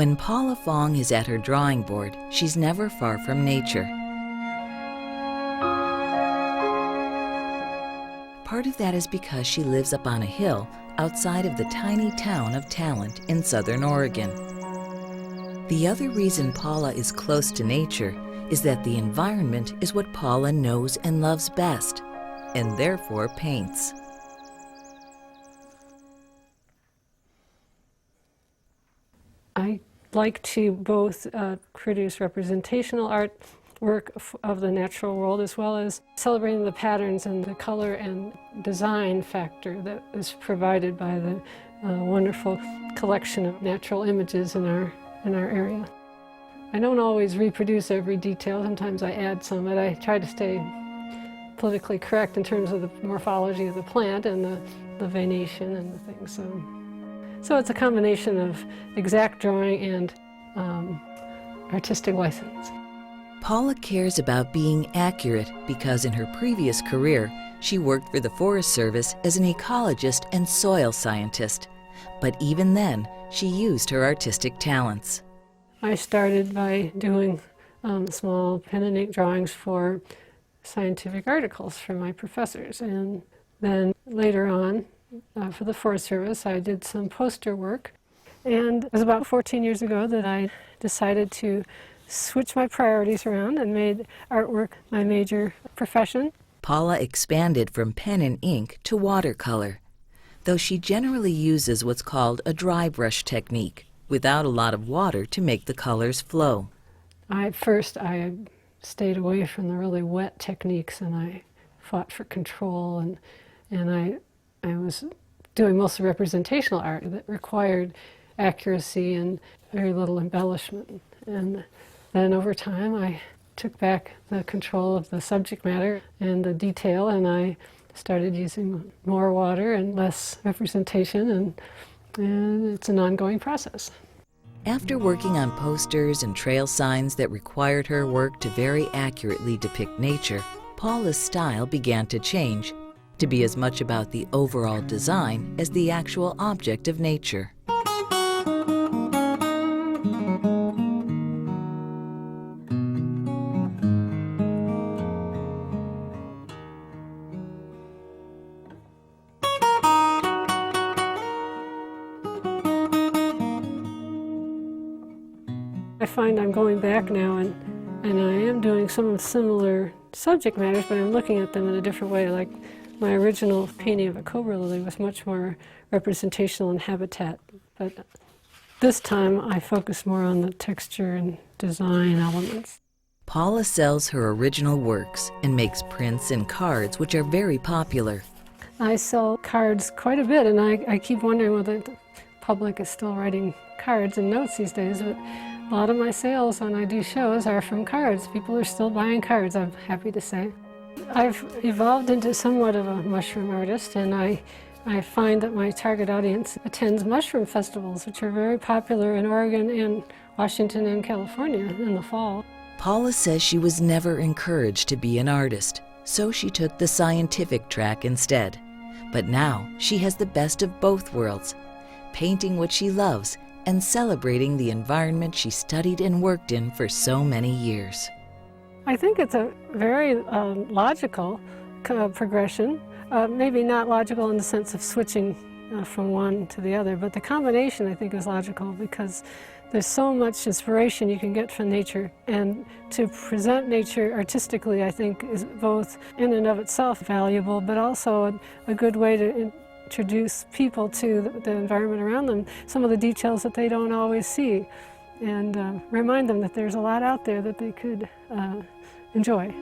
When Paula Fong is at her drawing board, she's never far from nature. Part of that is because she lives up on a hill outside of the tiny town of Talent in southern Oregon. The other reason Paula is close to nature is that the environment is what Paula knows and loves best, and therefore paints. I like to both produce representational art work of the natural world, as well as celebrating the patterns and the color and design factor that is provided by the wonderful collection of natural images in our area. I don't always reproduce every detail. Sometimes I add some, but I try to stay politically correct in terms of the morphology of the plant and the venation and the things. So it's a combination of exact drawing and artistic license. Paula cares about being accurate because in her previous career, she worked for the Forest Service as an ecologist and soil scientist. But even then, she used her artistic talents. I started by doing small pen and ink drawings for scientific articles for my professors. And then later on, for the Forest Service, I did some poster work. And it was about 14 years ago that I decided to switch my priorities around and made artwork my major profession. Paula expanded from pen and ink to watercolor, though she generally uses what's called a dry brush technique, without a lot of water to make the colors flow. First, I stayed away from the really wet techniques, and I fought for control, and I was doing mostly representational art that required accuracy and very little embellishment. And then over time, I took back the control of the subject matter and the detail, and I started using more water and less representation, and it's an ongoing process. After working on posters and trail signs that required her work to very accurately depict nature, Paula's style began to change, to be as much about the overall design as the actual object of nature. I find I'm going back now, and I am doing some similar subject matters, but I'm looking at them in a different way. Like my original painting of a cobra lily was much more representational and habitat, but this time I focus more on the texture and design elements. Paula sells her original works and makes prints and cards, which are very popular. I sell cards quite a bit, and I keep wondering whether the public is still writing cards and notes these days, but a lot of my sales when I do shows are from cards. People are still buying cards, I'm happy to say. I've evolved into somewhat of a mushroom artist, and I find that my target audience attends mushroom festivals, which are very popular in Oregon and Washington and California in the fall. Paula says she was never encouraged to be an artist, so she took the scientific track instead. But now she has the best of both worlds, painting what she loves and celebrating the environment she studied and worked in for so many years. I think it's a very logical progression. Maybe not logical in the sense of switching from one to the other, but the combination I think is logical because there's so much inspiration you can get from nature, and to present nature artistically I think is both in and of itself valuable, but also a good way to introduce people to the environment around them, some of the details that they don't always see, and remind them that there's a lot out there that they could enjoy.